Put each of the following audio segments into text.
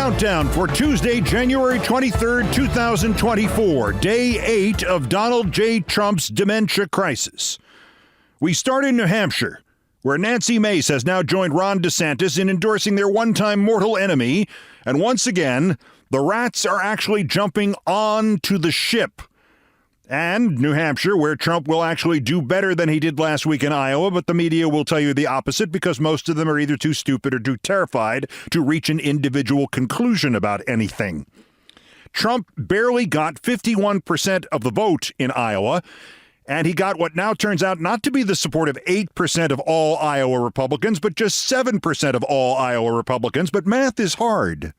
countdown for Tuesday, January 23rd, 2024, day 8 of Donald J. Trump's dementia crisis. We start in New Hampshire, where Nancy Mace has now joined Ron DeSantis in endorsing their one-time mortal enemy, and once again, the rats are actually jumping onto the ship. And New Hampshire, where Trump will actually do better than he did last week in Iowa, but the media will tell you the opposite because most of them are either too stupid or too terrified to reach an individual conclusion about anything. Trump barely got 51% of the vote in Iowa, and he got what now turns out not to be the support of 8% of all Iowa Republicans, but just 7% of all Iowa Republicans. But math is hard.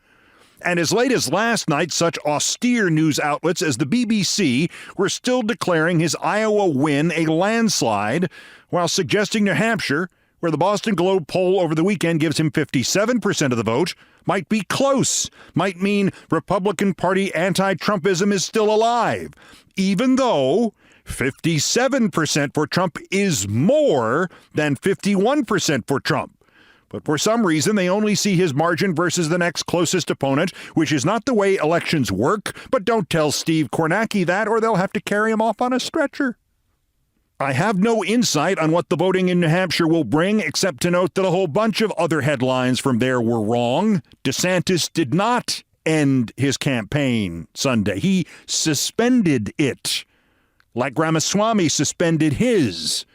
And as late as last night, such austere news outlets as the BBC were still declaring his Iowa win a landslide, while suggesting New Hampshire, where the Boston Globe poll over the weekend gives him 57% of the vote, might be close, might mean Republican Party anti-Trumpism is still alive, even though 57% for Trump is more than 51% for Trump. But for some reason, they only see his margin versus the next closest opponent, which is not the way elections work. But don't tell Steve Kornacki that, or they'll have to carry him off on a stretcher. I have no insight on what the voting in New Hampshire will bring, except to note that a whole bunch of other headlines from there were wrong. DeSantis did not end his campaign Sunday. He suspended it, like Ramaswamy suspended his.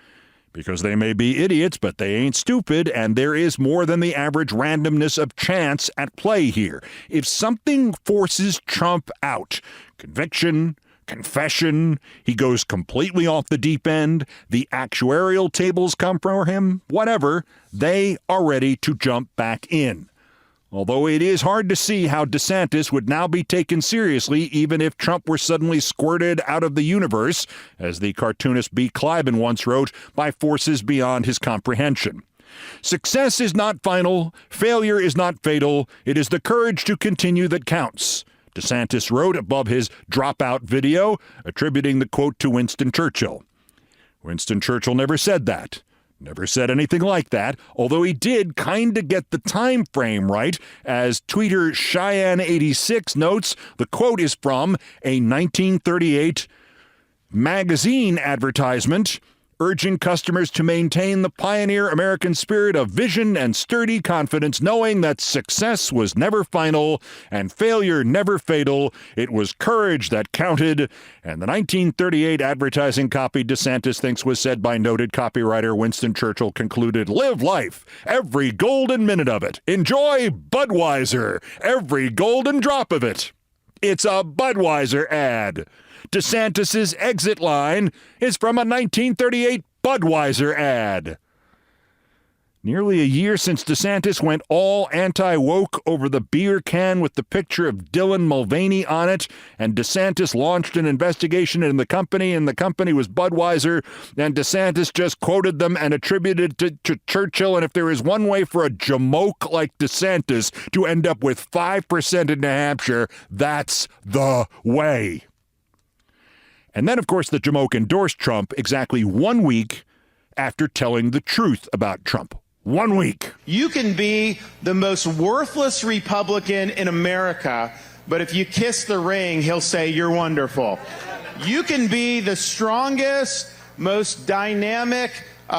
Because they may be idiots, but they ain't stupid, and there is more than the average randomness of chance at play here. If something forces Trump out, conviction, confession, he goes completely off the deep end, the actuarial tables come for him, whatever, they are ready to jump back in. Although it is hard to see how DeSantis would now be taken seriously even if Trump were suddenly squirted out of the universe, as the cartoonist B. Cliben once wrote, by forces beyond his comprehension. Success is not final, failure is not fatal, it is the courage to continue that counts, DeSantis wrote above his dropout video, attributing the quote to Winston Churchill. Winston Churchill never said that. Never said anything like that, although he did kind of get the time frame right. As tweeter Cheyenne86 notes, the quote is from a 1938 magazine advertisement urging customers to maintain the pioneer American spirit of vision and sturdy confidence, knowing that success was never final and failure never fatal. It was courage that counted. And the 1938 advertising copy DeSantis thinks was said by noted copywriter Winston Churchill concluded, "Live life, every golden minute of it. Enjoy Budweiser, every golden drop of it." It's a Budweiser ad. DeSantis's exit line is from a 1938 Budweiser ad. Nearly a year since DeSantis went all anti-woke over the beer can with the picture of Dylan Mulvaney on it, and DeSantis launched an investigation in the company, and the company was Budweiser, and DeSantis just quoted them and attributed it to Churchill, and if there is one way for a jamoke like DeSantis to end up with 5% in New Hampshire, that's the way. And then, of course, the jamoke endorsed Trump exactly 1 week after telling the truth about Trump. 1 week. You can be the most worthless Republican in America, but if you kiss the ring, he'll say you're wonderful. You can be the strongest, most dynamic,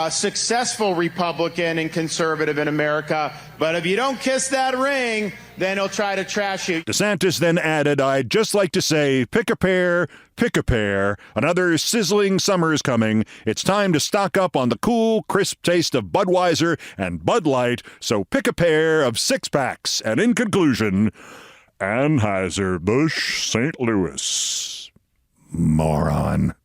successful Republican and conservative in America, but if you don't kiss that ring, then he'll try to trash you. DeSantis then added, "I'd just like to say, pick a pair, pick a pair. Another sizzling summer is coming. It's time to stock up on the cool, crisp taste of Budweiser and Bud Light, so pick a pair of six-packs." And in conclusion, Anheuser-Busch St. Louis. Moron.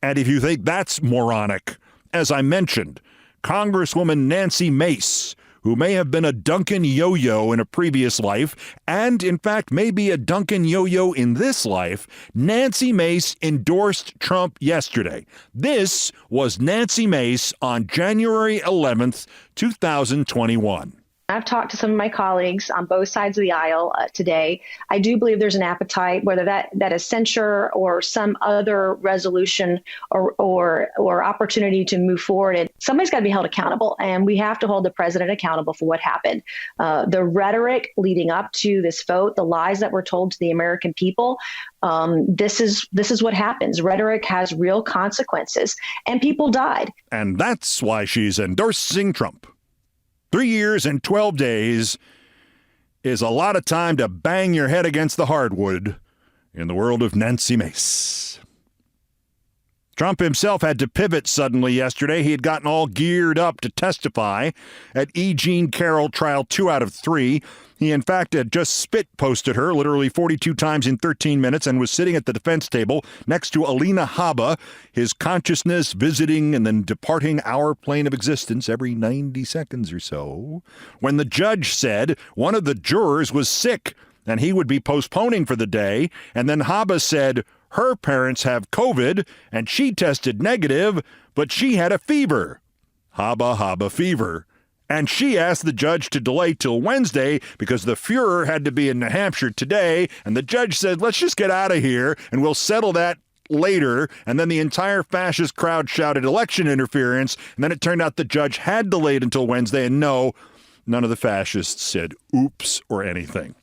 And if you think that's moronic, as I mentioned, Congresswoman Nancy Mace, who may have been a Duncan yo-yo in a previous life, and in fact may be a Duncan yo-yo in this life, Nancy Mace endorsed Trump yesterday. This was Nancy Mace on January 11th, 2021. I've talked to some of my colleagues on both sides of the aisle today. I do believe there's an appetite, whether that is censure or some other resolution or opportunity to move forward. And somebody's got to be held accountable, and we have to hold the president accountable for what happened. The rhetoric leading up to this vote, the lies that were told to the American people, this is what happens. Rhetoric has real consequences, and people died. And that's why she's endorsing Trump. 3 years and 12 days is a lot of time to bang your head against the hardwood in the world of Nancy Mace. Trump himself had to pivot suddenly yesterday. He had gotten all geared up to testify at E. Jean Carroll trial 2 out of 3. He, in fact, had just spit-posted her literally 42 times in 13 minutes and was sitting at the defense table next to Alina Habba, his consciousness visiting and then departing our plane of existence every 90 seconds or so, when the judge said one of the jurors was sick and he would be postponing for the day, and then Habba said her parents have COVID and she tested negative, but she had a fever. Habba fever. And she asked the judge to delay till Wednesday because the Fuhrer had to be in New Hampshire today. And the judge said, let's just get out of here and we'll settle that later. And then the entire fascist crowd shouted election interference. And then it turned out the judge had delayed until Wednesday. And no, none of the fascists said oops or anything.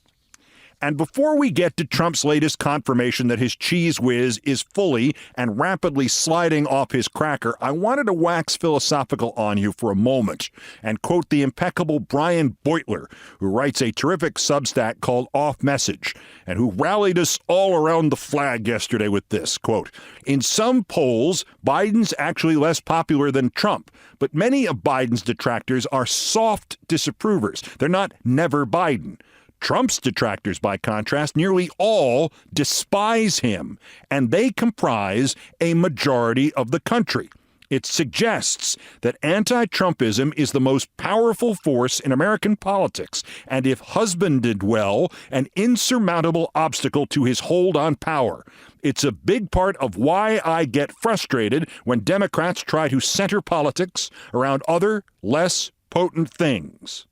And before we get to Trump's latest confirmation that his cheese whiz is fully and rapidly sliding off his cracker, I wanted to wax philosophical on you for a moment and quote the impeccable Brian Beutler, who writes a terrific Substack called Off Message, and who rallied us all around the flag yesterday with this, quote, in some polls, Biden's actually less popular than Trump, but many of Biden's detractors are soft disapprovers. They're not never Biden. Trump's detractors, by contrast, nearly all despise him, and they comprise a majority of the country. It suggests that anti-Trumpism is the most powerful force in American politics, and if husbanded well, an insurmountable obstacle to his hold on power. It's a big part of why I get frustrated when Democrats try to center politics around other, less potent things.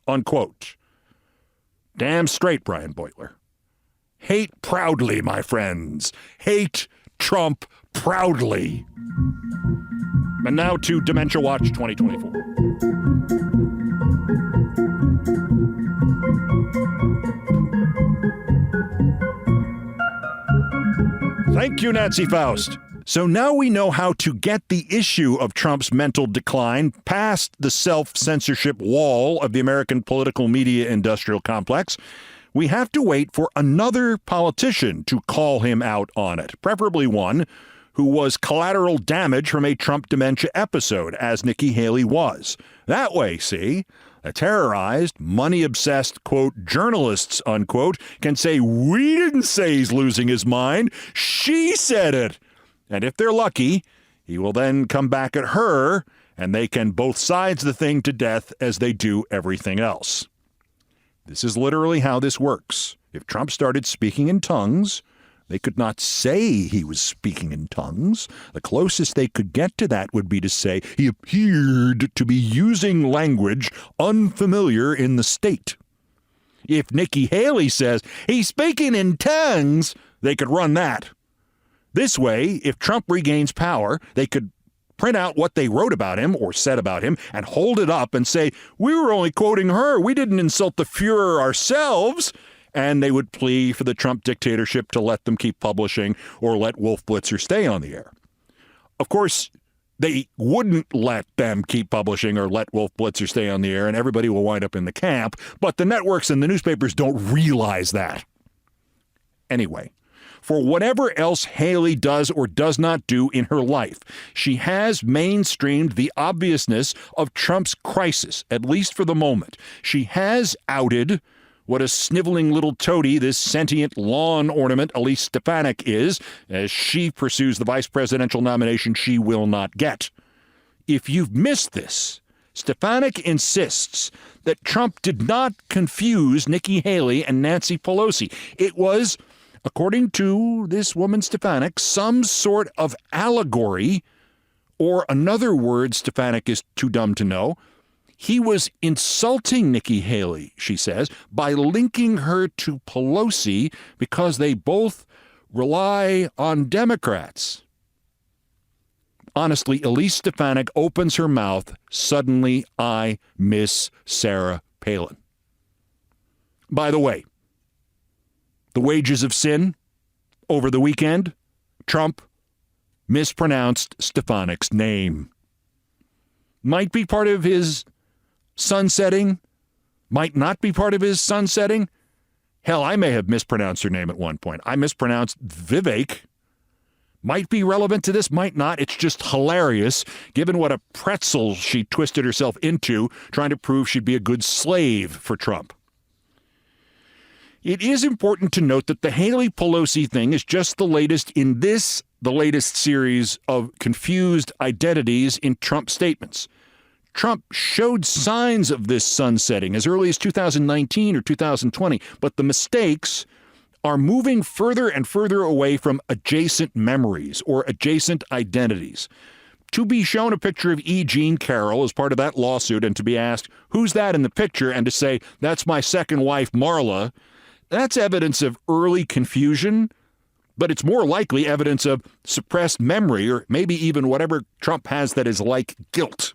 Unquote. Damn straight, Brian Beutler. Hate proudly, my friends. Hate Trump proudly. And now to Dementia Watch 2024. Thank you, Nancy Faust. So now we know how to get the issue of Trump's mental decline past the self-censorship wall of the American political media industrial complex. We have to wait for another politician to call him out on it, preferably one who was collateral damage from a Trump dementia episode, as Nikki Haley was. That way, see, the terrorized, money-obsessed, quote, journalists, unquote, can say, we didn't say he's losing his mind. She said it. And if they're lucky, he will then come back at her, and they can both sides the thing to death as they do everything else. This is literally how this works. If Trump started speaking in tongues, they could not say he was speaking in tongues. The closest they could get to that would be to say he appeared to be using language unfamiliar in the state. If Nikki Haley says he's speaking in tongues, they could run that. This way, if Trump regains power, they could print out what they wrote about him or said about him and hold it up and say, we were only quoting her. We didn't insult the Fuhrer ourselves. And they would plea for the Trump dictatorship to let them keep publishing or let Wolf Blitzer stay on the air. Of course, they wouldn't let them keep publishing or let Wolf Blitzer stay on the air, and everybody will wind up in the camp. But the networks and the newspapers don't realize that. Anyway, for whatever else Haley does or does not do in her life, she has mainstreamed the obviousness of Trump's crisis, at least for the moment. She has outed what a sniveling little toady this sentient lawn ornament Elise Stefanik is, as she pursues the vice presidential nomination she will not get. If you've missed this, Stefanik insists that Trump did not confuse Nikki Haley and Nancy Pelosi. It was, according to this woman Stefanik, some sort of allegory, or another word Stefanik is too dumb to know. He was insulting Nikki Haley, she says, by linking her to Pelosi because they both rely on Democrats. Honestly, Elise Stefanik opens her mouth. Suddenly, I miss Sarah Palin. By the way, the wages of sin over the weekend, Trump mispronounced Stefanik's name. Might be part of his sunsetting, might not be part of his sunsetting. Hell, I may have mispronounced her name at one point. I mispronounced Vivek. Might be relevant to this, might not. It's just hilarious, given what a pretzel she twisted herself into, trying to prove she'd be a good slave for Trump. It is important to note that the Haley-Pelosi thing is just the latest in the latest series of confused identities in Trump statements. Trump showed signs of this sunsetting as early as 2019 or 2020, but the mistakes are moving further and further away from adjacent memories or adjacent identities. To be shown a picture of E. Jean Carroll as part of that lawsuit and to be asked, who's that in the picture, and to say, that's my second wife, Marla, that's evidence of early confusion, but it's more likely evidence of suppressed memory or maybe even whatever Trump has that is like guilt.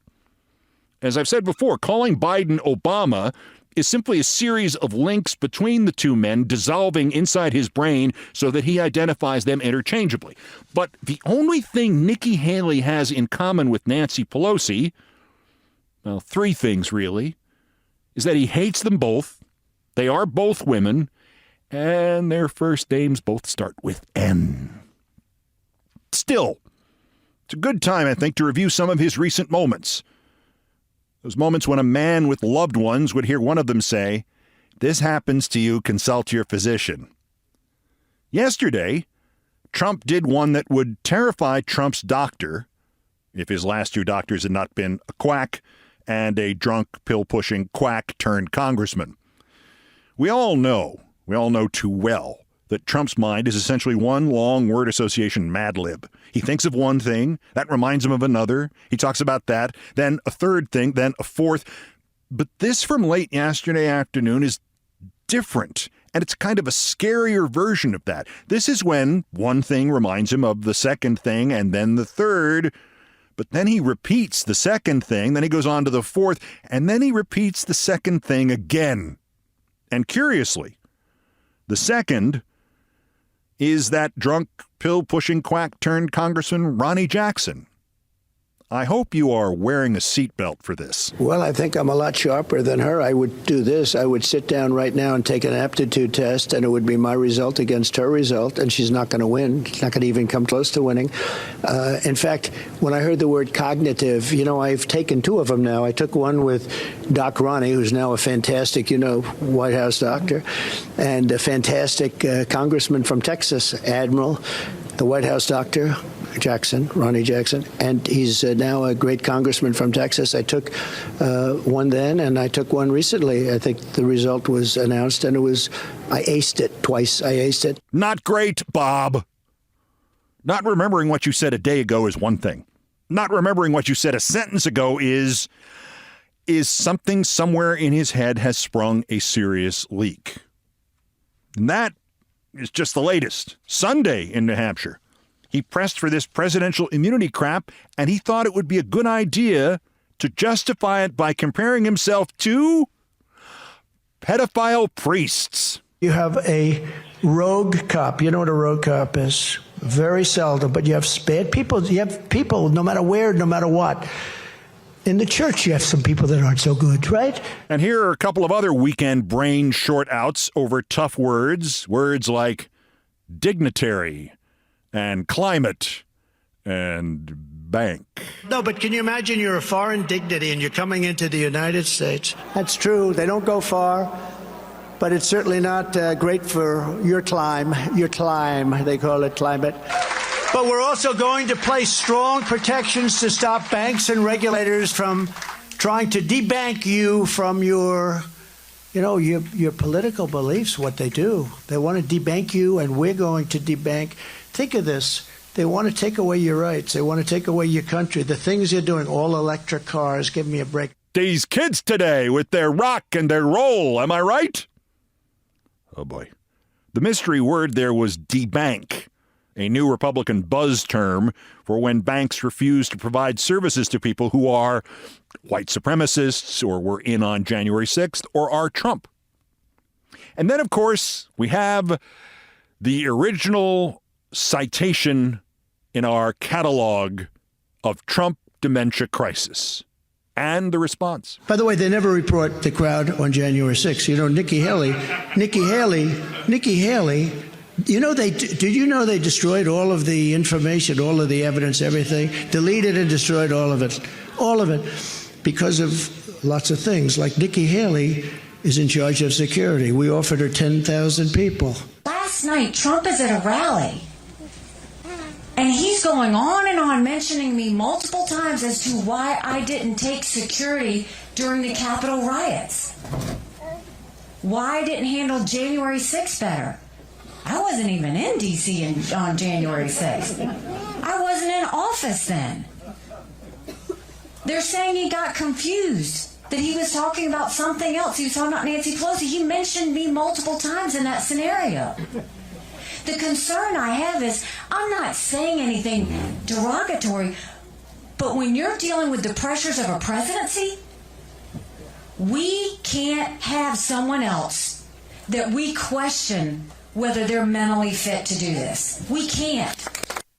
As I've said before, calling Biden Obama is simply a series of links between the two men dissolving inside his brain so that he identifies them interchangeably. But the only thing Nikki Haley has in common with Nancy Pelosi, well, three things really, is that he hates them both, they are both women, and their first names both start with N. Still, it's a good time, I think, to review some of his recent moments. Those moments when a man with loved ones would hear one of them say, "This happens to you, consult your physician." Yesterday, Trump did one that would terrify Trump's doctor, if his last two doctors had not been a quack and a drunk, pill-pushing quack turned congressman. We all know too well that Trump's mind is essentially one long word association mad lib. He thinks of one thing, that reminds him of another. He talks about that, then a third thing, then a fourth. But this from late yesterday afternoon is different, and it's kind of a scarier version of that. This is when one thing reminds him of the second thing and then the third, but then he repeats the second thing, then he goes on to the fourth, and then he repeats the second thing again. And curiously, the second is that drunk, pill-pushing quack turned Congressman Ronny Jackson. I hope you are wearing a seatbelt for this. Well, I think I'm a lot sharper than her. I would do this. I would sit down right now and take an aptitude test, and it would be my result against her result, and she's not going to win. She's not going to even come close to winning. In fact, when I heard the word cognitive, I've taken two of them now. I took one with Doc Ronny, who's now a fantastic, White House doctor, and a fantastic congressman from Texas, Admiral, the White House doctor, Jackson, Ronny Jackson, and he's now a great congressman from Texas. I took one then, and I took one recently. I think the result was announced, and I aced it twice. I aced it. Not great, Bob. Not remembering what you said a day ago is one thing. Not remembering what you said a sentence ago is something somewhere in his head has sprung a serious leak. And that is just the latest. Sunday in New Hampshire, he pressed for this presidential immunity crap, and he thought it would be a good idea to justify it by comparing himself to pedophile priests. You have a rogue cop. You know what a rogue cop is? Very seldom, but you have bad people. You have people, no matter where, no matter what. In the church, you have some people that aren't so good, right? And here are a couple of other weekend brain short outs over tough words. Words like dignitary and climate and bank. No, but can you imagine you're a foreign dignity and you're coming into the United States? That's true. They don't go far, but it's certainly not great for your climb, they call it climate. But we're also going to place strong protections to stop banks and regulators from trying to debank you from your political beliefs, what they do. They want to debank you, and we're going to debank. Think of this. They want to take away your rights. They want to take away your country. The things you're doing, all electric cars, give me a break. these kids today with their rock and their roll. Am I right? Oh, boy. The mystery word there was debank, a new Republican buzz term for when banks refuse to provide services to people who are white supremacists or were in on January 6th or are Trump. And then, of course, we have the original citation in our catalog of Trump dementia crisis and the response. By the way, they never report the crowd on January 6th. You know, Nikki Haley, you know, did you know they destroyed all of the information, all of the evidence, everything, deleted and destroyed all of it, because of lots of things. Like Nikki Haley is in charge of security. We offered her 10,000 people. Last night, Trump is at a rally, and he's going on and on mentioning me multiple times as to why I didn't take security during the Capitol riots. Why I didn't handle January 6th better. I wasn't even in D.C. on January 6th. I wasn't in office then. They're saying he got confused, that he was talking about something else. He was talking about Nancy Pelosi. He mentioned me multiple times in that scenario. The concern I have is I'm not saying anything derogatory, but when you're dealing with the pressures of a presidency, we can't have someone else that we question whether they're mentally fit to do this. We can't.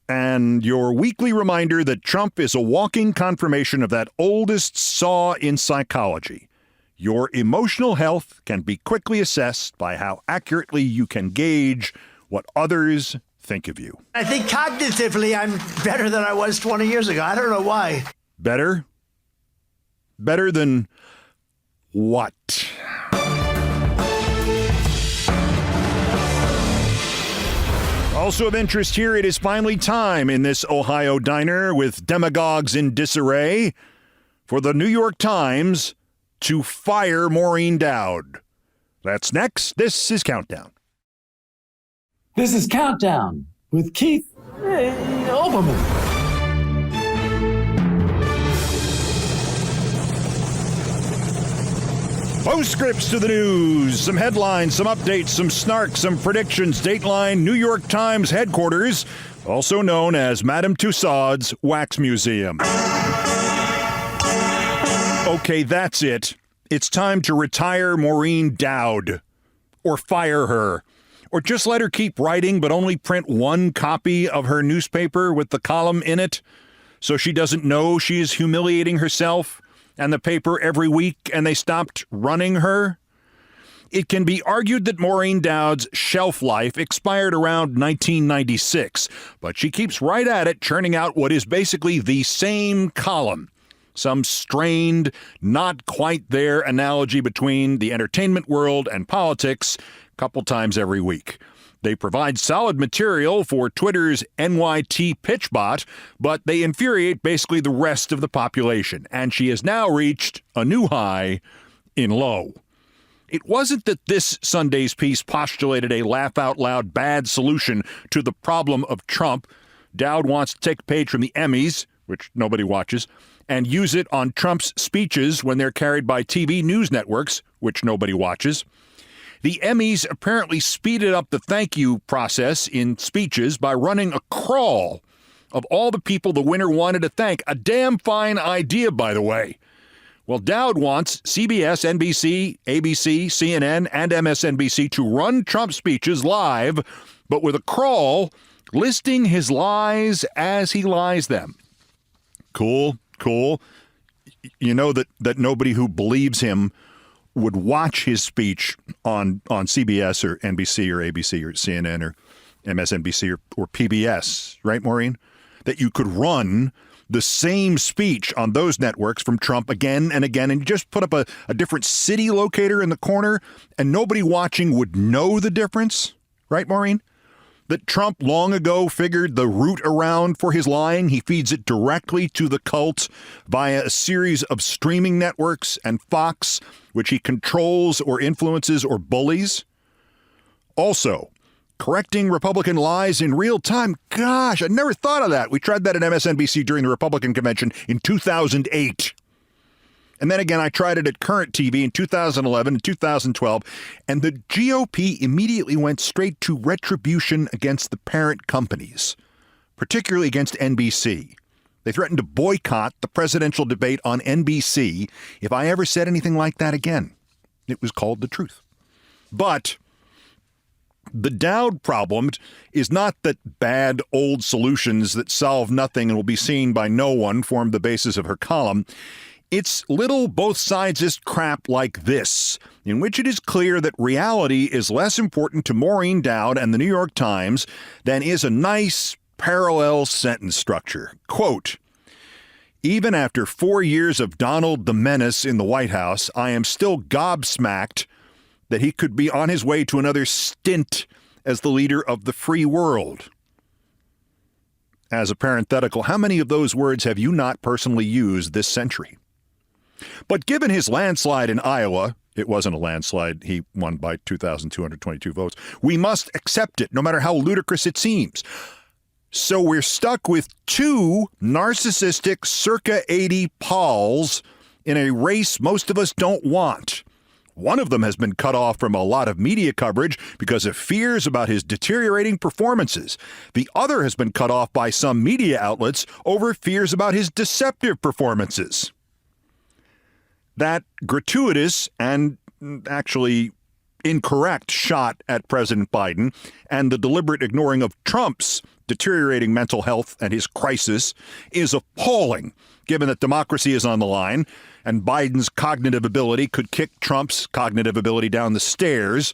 And your weekly reminder that Trump is a walking confirmation of that oldest saw in psychology. Your emotional health can be quickly assessed by how accurately you can gauge what others think of you. I think cognitively I'm better than I was 20 years ago. I don't know why. Better? Better than what? Also of interest here, it is finally time in this Ohio diner with demagogues in disarray for the New York Times to fire Maureen Dowd. That's next. This is Countdown. This is Countdown with Keith Olbermann. Postscripts to the news, some headlines, some updates, some snark, some predictions. Dateline, New York Times headquarters, also known as Madame Tussauds Wax Museum. Okay, that's it. It's time to retire Maureen Dowd. Or fire her. Or just let her keep writing, but only print one copy of her newspaper with the column in it, so she doesn't know she is humiliating herself and the paper every week, and they stopped running her. It can be argued that Maureen Dowd's shelf life expired around 1996, but she keeps right at it, churning out what is basically the same column. Some strained, not quite there analogy between the entertainment world and politics a couple times every week. They provide solid material for Twitter's NYT pitchbot, but they infuriate basically the rest of the population, and she has now reached a new high in low. It wasn't that this Sunday's piece postulated a laugh-out-loud bad solution to the problem of Trump. Dowd wants to take a page from the Emmys, which nobody watches, and use it on Trump's speeches when they're carried by TV news networks, which nobody watches. The Emmys apparently speeded up the thank you process in speeches by running a crawl of all the people the winner wanted to thank. A damn fine idea, by the way. Well, Dowd wants CBS, NBC, ABC, CNN, and MSNBC to run Trump speeches live, but with a crawl listing his lies as he lies them. Cool. You know that nobody who believes him would watch his speech on CBS or NBC or ABC or CNN or MSNBC or PBS, right, Maureen? That you could run the same speech on those networks from Trump again and again and just put up a different city locator in the corner and nobody watching would know the difference, right, Maureen? That Trump long ago figured the route around for his lying. He feeds it directly to the cult via a series of streaming networks and Fox, which he controls or influences or bullies. Also, correcting Republican lies in real time. Gosh, I never thought of that. We tried that at MSNBC during the Republican convention in 2008. And then again, I tried it at Current TV in 2011 and 2012, and the GOP immediately went straight to retribution against the parent companies, particularly against NBC. They threatened to boycott the presidential debate on NBC if I ever said anything like that again. It was called the truth. But the Dowd problem is not that bad old solutions that solve nothing and will be seen by no one form the basis of her column. It's little both-sidesist crap like this, in which it is clear that reality is less important to Maureen Dowd and the New York Times than is a nice parallel sentence structure. Quote, even after 4 years of Donald the Menace in the White House, I am still gobsmacked that he could be on his way to another stint as the leader of the free world. As a parenthetical, how many of those words have you not personally used this century? But given his landslide in Iowa, it wasn't a landslide, he won by 2,222 votes, we must accept it, no matter how ludicrous it seems. So we're stuck with two narcissistic circa 80 Pauls in a race most of us don't want. One of them has been cut off from a lot of media coverage because of fears about his deteriorating performances. The other has been cut off by some media outlets over fears about his deceptive performances. That gratuitous and actually incorrect shot at President Biden and the deliberate ignoring of Trump's deteriorating mental health and his crisis is appalling, given that democracy is on the line and Biden's cognitive ability could kick Trump's cognitive ability down the stairs,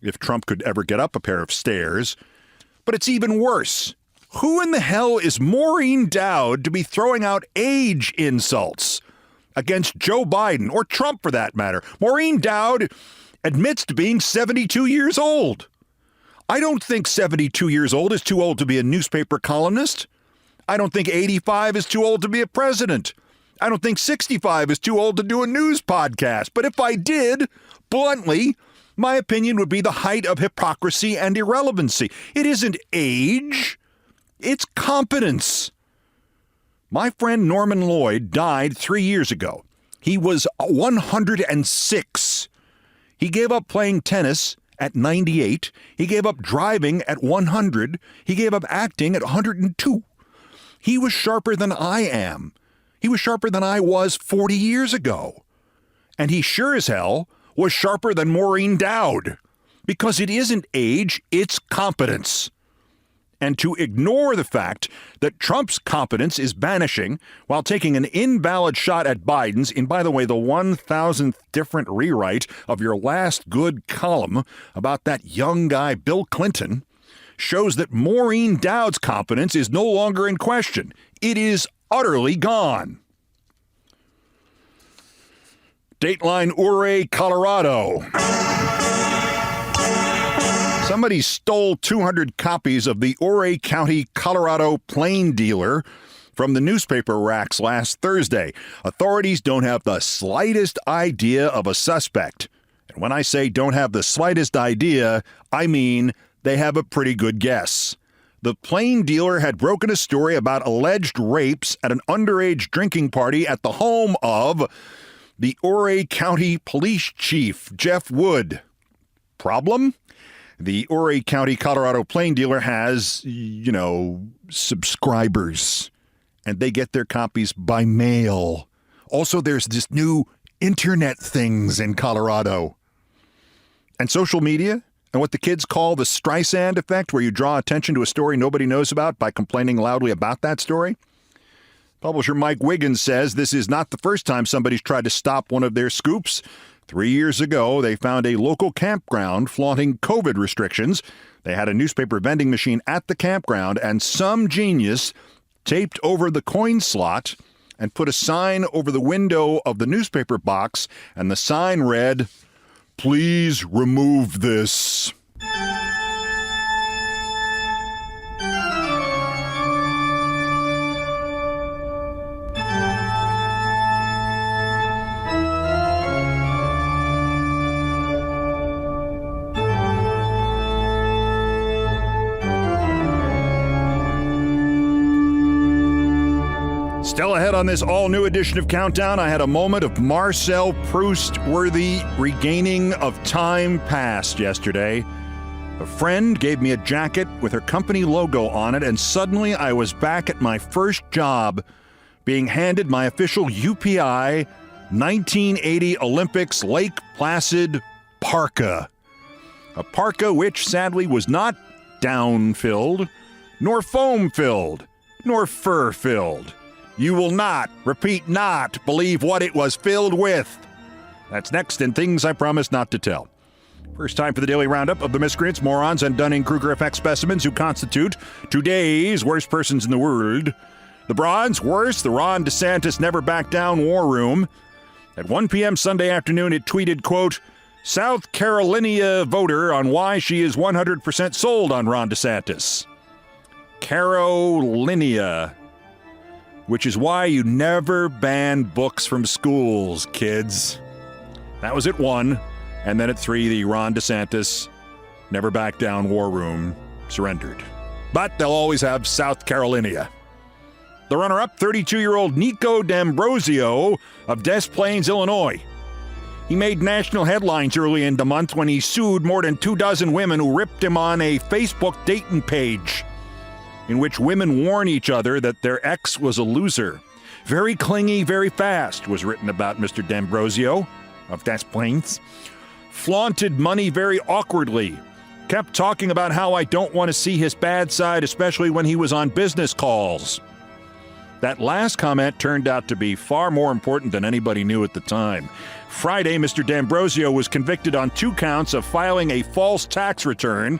if Trump could ever get up a pair of stairs. But it's even worse. Who in the hell is Maureen Dowd to be throwing out age insults against Joe Biden, or Trump for that matter? Maureen Dowd admits to being 72 years old. I don't think 72 years old is too old to be a newspaper columnist. I don't think 85 is too old to be a president. I don't think 65 is too old to do a news podcast. But if I did, bluntly, my opinion would be the height of hypocrisy and irrelevancy. It isn't age, it's competence. My friend Norman Lloyd died 3 years ago. He was 106. He gave up playing tennis at 98. He gave up driving at 100. He gave up acting at 102. He was sharper than I am. He was sharper than I was 40 years ago. And he sure as hell was sharper than Maureen Dowd. Because it isn't age, it's competence. And to ignore the fact that Trump's competence is vanishing while taking an invalid shot at Biden's in, by the way, the 1,000th different rewrite of your last good column about that young guy, Bill Clinton, shows that Maureen Dowd's competence is no longer in question. It is utterly gone. Dateline Ouray, Colorado. Somebody stole 200 copies of the Ouray County, Colorado Plain Dealer from the newspaper racks last Thursday. Authorities don't have the slightest idea of a suspect. And when I say don't have the slightest idea, I mean they have a pretty good guess. The Plain Dealer had broken a story about alleged rapes at an underage drinking party at the home of the Ouray County Police Chief, Jeff Wood. Problem? The Ouray County, Colorado Plain Dealer has, subscribers, and they get their copies by mail. Also, there's this new internet things in Colorado. And social media, and what the kids call the Streisand effect, where you draw attention to a story nobody knows about by complaining loudly about that story. Publisher Mike Wiggins says this is not the first time somebody's tried to stop one of their scoops. 3 years ago, they found a local campground flaunting COVID restrictions. They had a newspaper vending machine at the campground, and some genius taped over the coin slot and put a sign over the window of the newspaper box, and the sign read, "Please remove this." Still ahead on this all-new edition of Countdown, I had a moment of Marcel Proust-worthy regaining of time past yesterday. A friend gave me a jacket with her company logo on it, and suddenly I was back at my first job, being handed my official UPI 1980 Olympics Lake Placid parka. A parka which, sadly, was not down-filled, nor foam-filled, nor fur-filled. You will not, repeat not, believe what it was filled with. That's next in Things I Promise Not to Tell. First time for the daily roundup of the miscreants, morons, and Dunning-Kruger effect specimens who constitute today's worst persons in the world. The Bronze Worst, the Ron DeSantis Never Back Down War Room. At 1 p.m. Sunday afternoon, it tweeted, quote, South Carolina voter on why she is 100% sold on Ron DeSantis. Carolina, which is why you never ban books from schools, kids. That was at 1, and then at 3, the Ron DeSantis Never Back Down War Room surrendered. But they'll always have South Carolina. The runner-up, 32-year-old Nico D'Ambrosio of Des Plaines, Illinois. He made national headlines early in the month when he sued more than 24 women who ripped him on a Facebook dating page in which women warn each other that their ex was a loser. Very clingy, very fast, was written about Mr. D'Ambrosio of Des Plaines. Flaunted money very awkwardly. Kept talking about how I don't want to see his bad side, especially when he was on business calls. That last comment turned out to be far more important than anybody knew at the time. Friday, Mr. D'Ambrosio was convicted on 2 counts of filing a false tax return.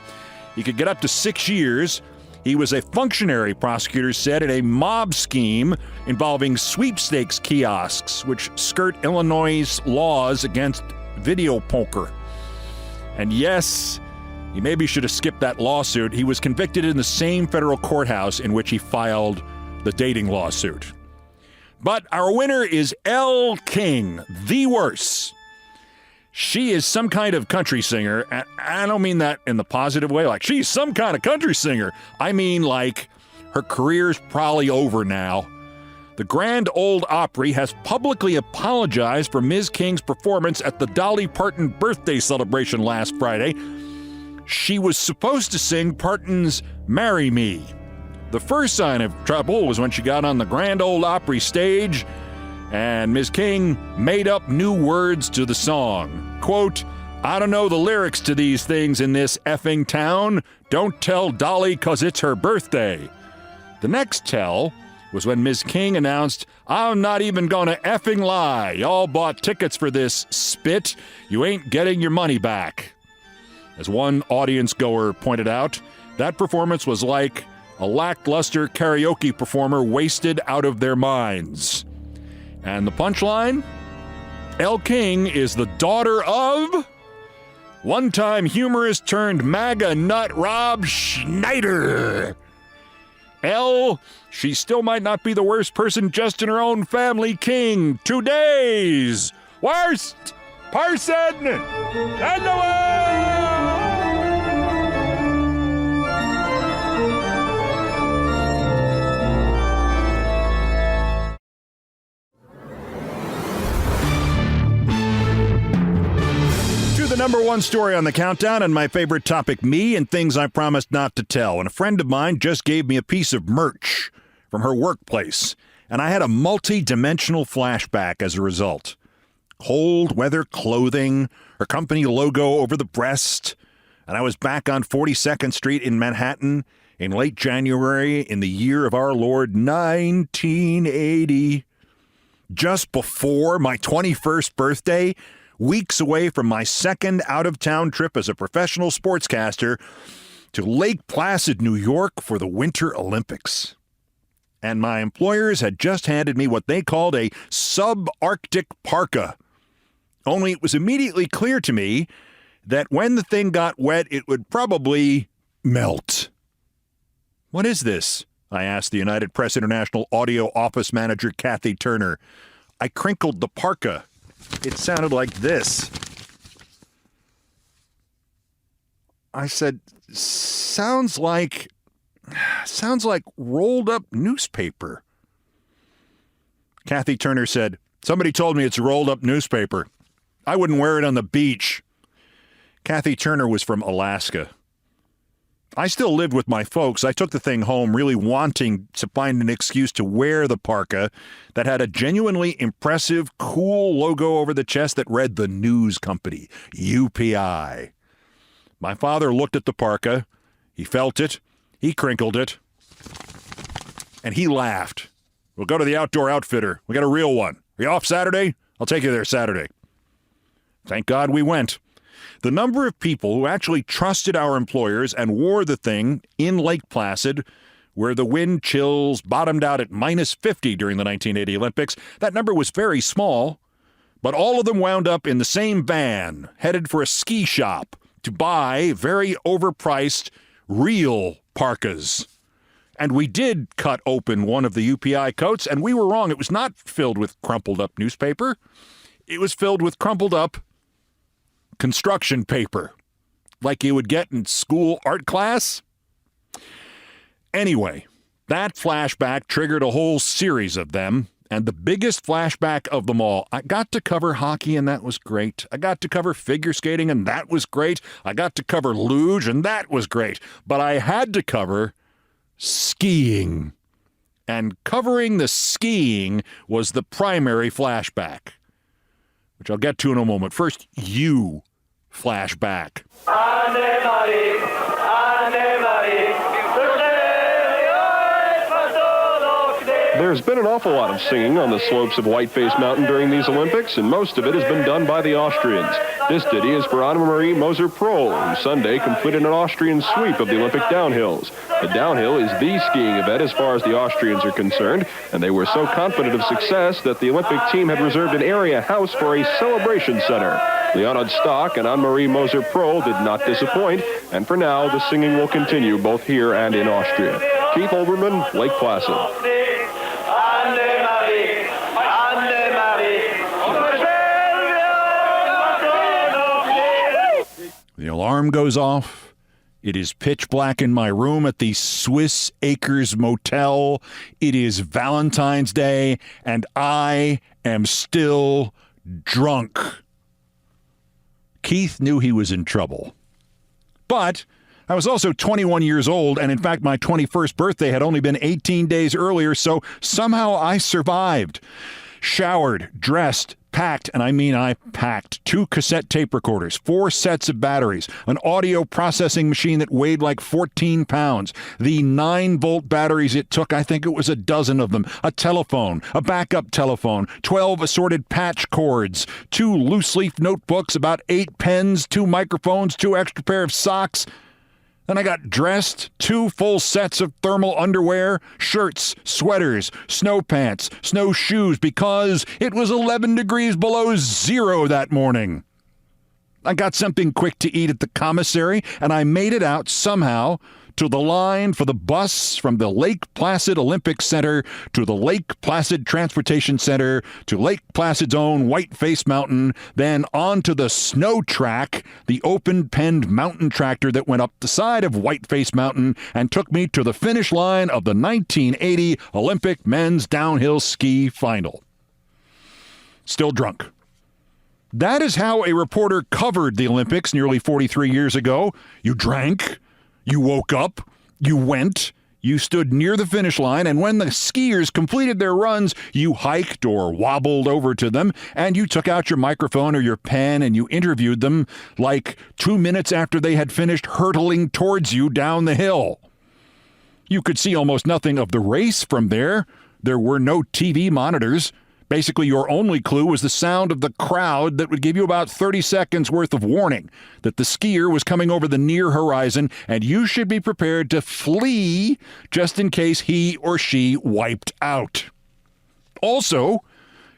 He could get up to 6 years. He was a functionary, prosecutors said, in a mob scheme involving sweepstakes kiosks, which skirt Illinois' laws against video poker. And yes, he maybe should have skipped that lawsuit. He was convicted in the same federal courthouse in which he filed the dating lawsuit. But our winner is Elle King, the worst. She is some kind of country singer, and I don't mean that in the positive way, like she's some kind of country singer. I mean like her career's probably over now. The Grand Ole Opry has publicly apologized for Ms. King's performance at the Dolly Parton birthday celebration last Friday. She was supposed to sing Parton's Marry Me. The first sign of trouble was when she got on the Grand Ole Opry stage and Ms. King made up new words to the song. Quote, I don't know the lyrics to these things in this effing town. Don't tell Dolly 'cause it's her birthday. The next tell was when Ms. King announced, I'm not even gonna effing lie. Y'all bought tickets for this spit. You ain't getting your money back. As one audience goer pointed out, that performance was like a lackluster karaoke performer wasted out of their minds. And the punchline? Elle King is the daughter of one-time humorist turned MAGA nut Rob Schneider. Elle, she still might not be the worst person just in her own family. King, today's worst person in the world! The number one story on the countdown and my favorite topic, me and things I promised not to tell. And a friend of mine just gave me a piece of merch from her workplace, and I had a multi-dimensional flashback as a result. Cold weather clothing, her company logo over the breast, and I was back on 42nd Street in Manhattan in late January in the year of our Lord 1980. Just before my 21st birthday, weeks away from my second out-of-town trip as a professional sportscaster to Lake Placid, New York for the Winter Olympics. And my employers had just handed me what they called a subarctic parka. Only it was immediately clear to me that when the thing got wet, it would probably melt. What is this? I asked the United Press International audio office manager, Kathy Turner. I crinkled the parka. It sounded like this. I said, sounds like rolled up newspaper. Kathy Turner said, "Somebody told me it's a rolled up newspaper. I wouldn't wear it on the beach." Kathy Turner was from Alaska. I still lived with my folks. I took the thing home really wanting to find an excuse to wear the parka that had a genuinely impressive, cool logo over the chest that read the news company, UPI. My father looked at the parka, he felt it, he crinkled it, and he laughed. "We'll go to the Outdoor Outfitter. We got a real one. Are you off Saturday? I'll take you there Saturday." Thank God we went. The number of people who actually trusted our employers and wore the thing in Lake Placid, where the wind chills bottomed out at -50 during the 1980 Olympics, that number was very small, but all of them wound up in the same van, headed for a ski shop to buy very overpriced, real parkas. And we did cut open one of the UPI coats, and we were wrong. It was not filled with crumpled up newspaper. It was filled with crumpled up construction paper, like you would get in school art class. Anyway, that flashback triggered a whole series of them, and the biggest flashback of them all, I got to cover hockey, and that was great. I got to cover figure skating, and that was great. I got to cover luge, and that was great. But I had to cover skiing. And covering the skiing was the primary flashback, which I'll get to in a moment. First, you flashback. There's been an awful lot of singing on the slopes of Whiteface Mountain during these Olympics, and most of it has been done by the Austrians. This ditty is for Anna-Marie Moser-Prohl, who Sunday completed an Austrian sweep of the Olympic downhills. The downhill is the skiing event as far as the Austrians are concerned, and they were so confident of success that the Olympic team had reserved an area house for a celebration center. Leonard Stock and Anne-Marie Moser-Prohl did not disappoint, and for now, the singing will continue both here and in Austria. Keith Olbermann, Lake Placid. The alarm goes off. It is pitch black in my room at the Swiss Acres Motel. It is Valentine's Day, and I am still drunk. Keith knew he was in trouble. But I was also 21 years old, and in fact, my 21st birthday had only been 18 days earlier, so somehow I survived. Showered, dressed, packed, and I mean I packed 2 cassette tape recorders, 4 sets of batteries, an audio processing machine that weighed like 14 pounds, the 9-volt batteries it took, I think it was a dozen of them, a telephone, a backup telephone, 12 assorted patch cords, 2 loose-leaf notebooks, about 8 pens, 2 microphones, 2 extra pair of socks. Then I got dressed, 2 full sets of thermal underwear, shirts, sweaters, snow pants, snow shoes, because it was 11 degrees below zero that morning. I got something quick to eat at the commissary, and I made it out somehow to the line for the bus from the Lake Placid Olympic Center to the Lake Placid Transportation Center to Lake Placid's own Whiteface Mountain, then on to the snow track, the open-penned mountain tractor that went up the side of Whiteface Mountain and took me to the finish line of the 1980 Olympic men's downhill ski final. Still drunk. That is how a reporter covered the Olympics nearly 43 years ago. You drank. You woke up, you went, you stood near the finish line, and when the skiers completed their runs, you hiked or wobbled over to them, and you took out your microphone or your pen and you interviewed them like 2 minutes after they had finished hurtling towards you down the hill. You could see almost nothing of the race from there. There were no TV monitors. Basically, your only clue was the sound of the crowd that would give you about 30 seconds worth of warning that the skier was coming over the near horizon, and you should be prepared to flee just in case he or she wiped out. Also,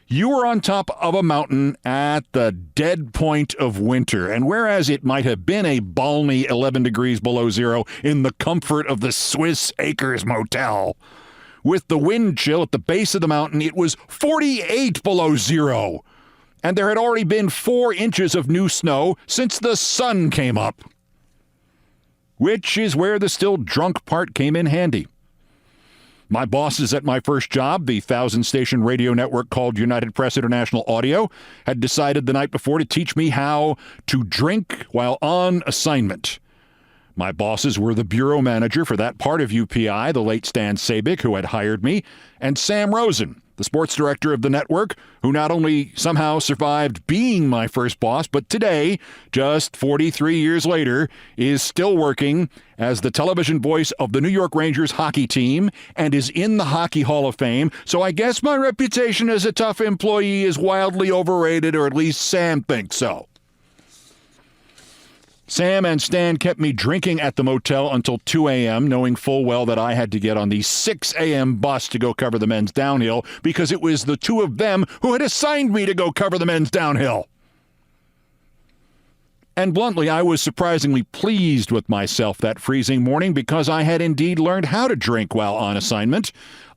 you were on top of a mountain at the dead point of winter, and whereas it might have been a balmy 11 degrees below zero in the comfort of the Swiss Acres Motel, with the wind chill at the base of the mountain, it was 48 below zero. And there had already been 4 inches of new snow since the sun came up. Which is where the still drunk part came in handy. My bosses at my first job, the 1,000-station radio network called United Press International Audio, had decided the night before to teach me how to drink while on assignment. My bosses were the bureau manager for that part of UPI, the late Stan Sabick, who had hired me, and Sam Rosen, the sports director of the network, who not only somehow survived being my first boss, but today, just 43 years later, is still working as the television voice of the New York Rangers hockey team and is in the Hockey Hall of Fame. So I guess my reputation as a tough employee is wildly overrated, or at least Sam thinks so. Sam and Stan kept me drinking at the motel until 2 a.m., knowing full well that I had to get on the 6 a.m. bus to go cover the men's downhill because it was the two of them who had assigned me to go cover the men's downhill. And bluntly, I was surprisingly pleased with myself that freezing morning because I had indeed learned how to drink while on assignment.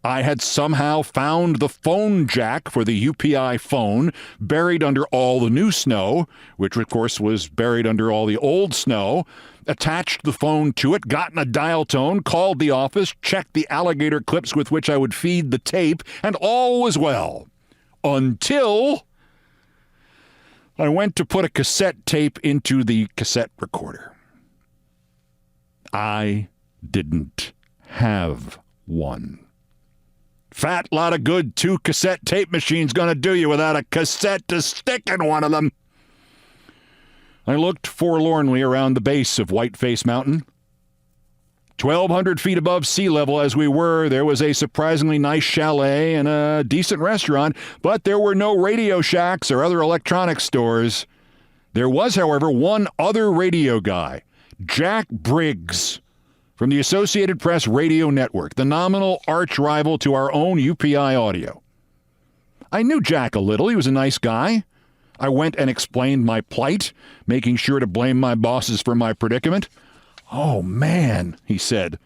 I had somehow found the phone jack for the UPI phone buried under all the new snow, which of course was buried under all the old snow, attached the phone to it, gotten a dial tone, called the office, checked the alligator clips with which I would feed the tape, and all was well. Until I went to put a cassette tape into the cassette recorder. I didn't have one. Fat lot of good 2 cassette tape machines gonna do you without a cassette to stick in one of them. I looked forlornly around the base of Whiteface Mountain. 1,200 feet above sea level as we were, there was a surprisingly nice chalet and a decent restaurant, but there were no Radio Shacks or other electronics stores. There was, however, one other radio guy, Jack Briggs, from the Associated Press Radio Network, the nominal arch rival to our own UPI Audio. I knew Jack a little. He was a nice guy. I went and explained my plight, making sure to blame my bosses for my predicament. "Oh, man," he said,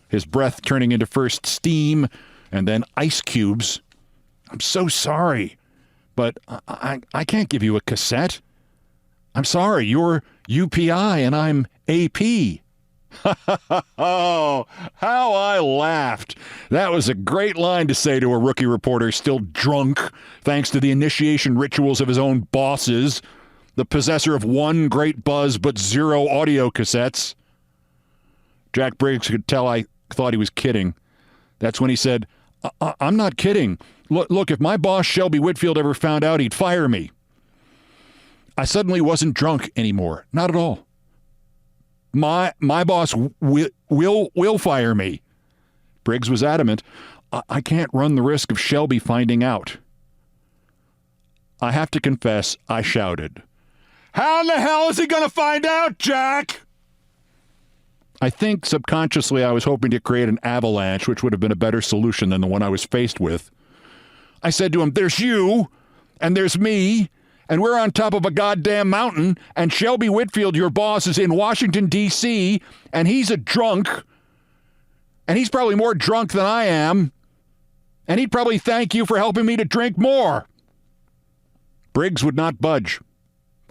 his breath turning into first steam and then ice cubes. "I'm so sorry, but I can't give you a cassette. I'm sorry, you're UPI and I'm AP." Oh, how I laughed. That was a great line to say to a rookie reporter still drunk, thanks to the initiation rituals of his own bosses, the possessor of one great buzz but 0 audio cassettes. Jack Briggs could tell I thought he was kidding. That's when he said, I'm not kidding. Look, if my boss Shelby Whitfield ever found out, he'd fire me." I suddenly wasn't drunk anymore. Not at all. My boss will fire me. Briggs was adamant. I can't run the risk of Shelby finding out. I have to confess, I shouted, "How in the hell is he going to find out, Jack?" I think subconsciously I was hoping to create an avalanche, which would have been a better solution than the one I was faced with. I said to him, "There's you, and there's me, and we're on top of a goddamn mountain, and Shelby Whitfield, your boss, is in Washington, D.C., and he's a drunk, and he's probably more drunk than I am, and he'd probably thank you for helping me to drink more." Briggs would not budge.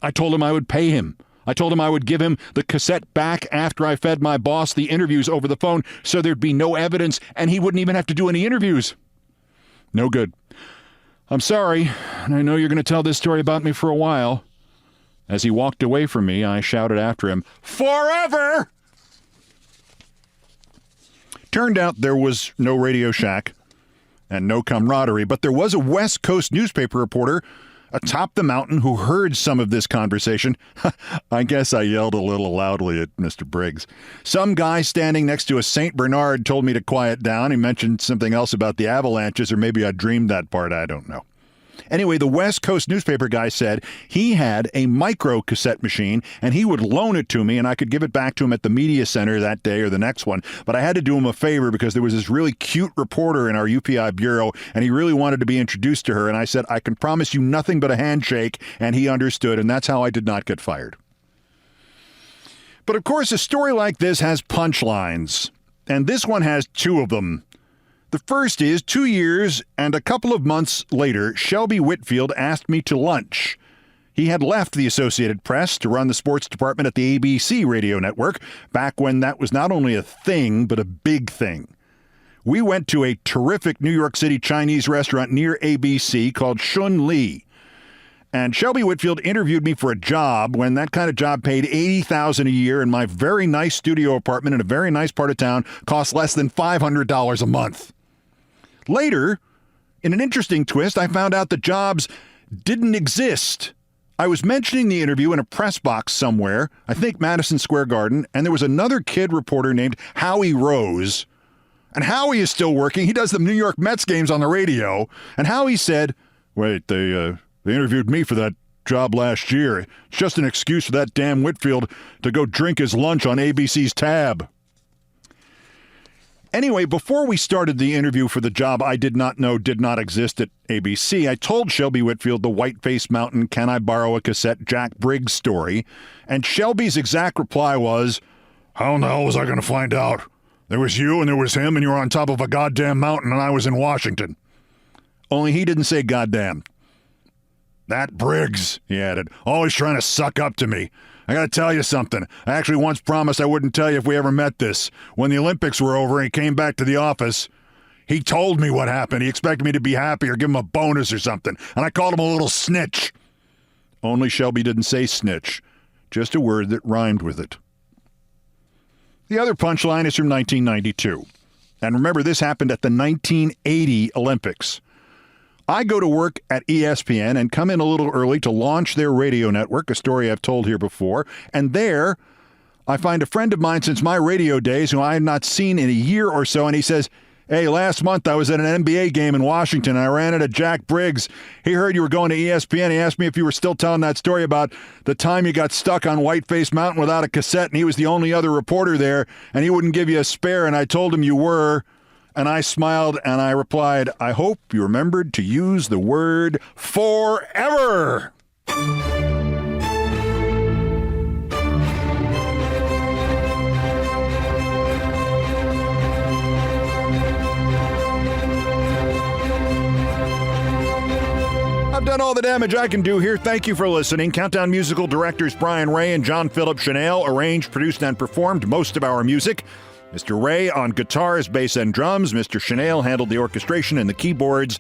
I told him I would pay him. I told him I would give him the cassette back after I fed my boss the interviews over the phone so there'd be no evidence and he wouldn't even have to do any interviews. No good. "I'm sorry, and I know you're going to tell this story about me for a while." As he walked away from me, I shouted after him, "Forever!" Turned out there was no Radio Shack and no camaraderie, but there was a West Coast newspaper reporter atop the mountain who heard some of this conversation. I guess I yelled a little loudly at Mr. Briggs. Some guy standing next to a St. Bernard told me to quiet down. He mentioned something else about the avalanches, or maybe I dreamed that part. I don't know. Anyway, the West Coast newspaper guy said he had a micro cassette machine and he would loan it to me and I could give it back to him at the media center that day or the next one. But I had to do him a favor because there was this really cute reporter in our UPI bureau and he really wanted to be introduced to her. And I said, "I can promise you nothing but a handshake." And he understood. And that's how I did not get fired. But of course, a story like this has punchlines. And this one has 2 of them. The first is 2 years and a couple of months later, Shelby Whitfield asked me to lunch. He had left the Associated Press to run the sports department at the ABC radio network back when that was not only a thing, but a big thing. we went to a terrific New York City Chinese restaurant near ABC called Shun Li. And Shelby Whitfield interviewed me for a job when that kind of job paid $80,000 a year, and my very nice studio apartment in a very nice part of town cost less than $500 a month. Later, in an interesting twist, I found out that jobs didn't exist. I was mentioning the interview in a press box somewhere, I think Madison Square Garden, and there was another kid reporter named Howie Rose. And Howie is still working. He does the New York Mets games on the radio. And Howie said, wait, they interviewed me for that job last year. It's just an excuse for that damn Whitfield to go drink his lunch on ABC's tab. Anyway, before we started the interview for the job I did not know did not exist at ABC, I told Shelby Whitfield the Whiteface Mountain, can I borrow a cassette, Jack Briggs story. And Shelby's exact reply was, how in the hell was I going to find out? There was you and there was him and you were on top of a goddamn mountain and I was in Washington. Only he didn't say goddamn. That Briggs, he added, always trying to suck up to me. I gotta tell you something. I actually once promised I wouldn't tell you if we ever met this. When the Olympics were over and he came back to the office, he told me what happened. He expected me to be happy or give him a bonus or something. And I called him a little snitch. Only Shelby didn't say snitch. Just a word that rhymed with it. The other punchline is from 1992. And remember, this happened at the 1980 Olympics. I go to work at ESPN and come in a little early to launch their radio network, a story I've told here before. And there, I find a friend of mine since my radio days who I had not seen in a year or so, and he says, hey, last month I was at an NBA game in Washington, and I ran into Jack Briggs. He heard you were going to ESPN. He asked me if you were still telling that story about the time you got stuck on Whiteface Mountain without a cassette, and he was the only other reporter there, and he wouldn't give you a spare, and I told him you were. And I smiled and I replied, I hope you remembered to use the word forever. I've done all the damage I can do here. Thank you for listening. Countdown musical directors Brian Ray and John Philip Chanel arranged, produced, and performed most of our music. Mr. Ray on guitars, bass, and drums. Mr. Chanel handled the orchestration and the keyboards,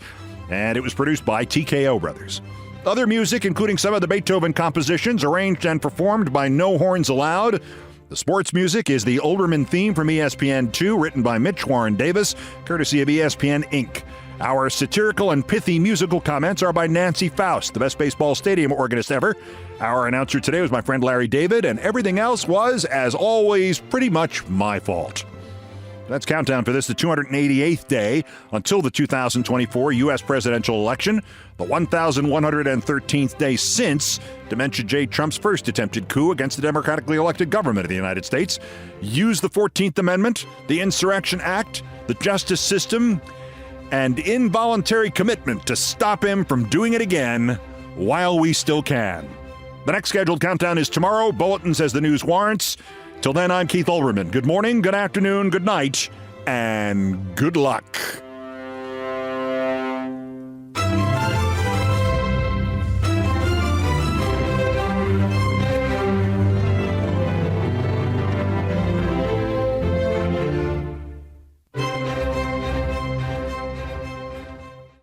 and it was produced by TKO Brothers. Other music, including some of the Beethoven compositions, arranged and performed by No Horns Allowed. The sports music is the Olbermann theme from ESPN2, written by Mitch Warren Davis, courtesy of ESPN Inc. Our satirical and pithy musical comments are by Nancy Faust, the best baseball stadium organist ever. Our announcer today was my friend Larry David, and everything else was, as always, pretty much my fault. That's Countdown for this, the 288th day until the 2024 U.S. presidential election, the 1,113th day since Dementia J. Trump's first attempted coup against the democratically elected government of the United States. Use the 14th Amendment, the Insurrection Act, the justice system, and involuntary commitment to stop him from doing it again while we still can. The next scheduled countdown is tomorrow. Bulletins as the news warrants. Till then, I'm Keith Olbermann. Good morning, good afternoon, good night, and good luck.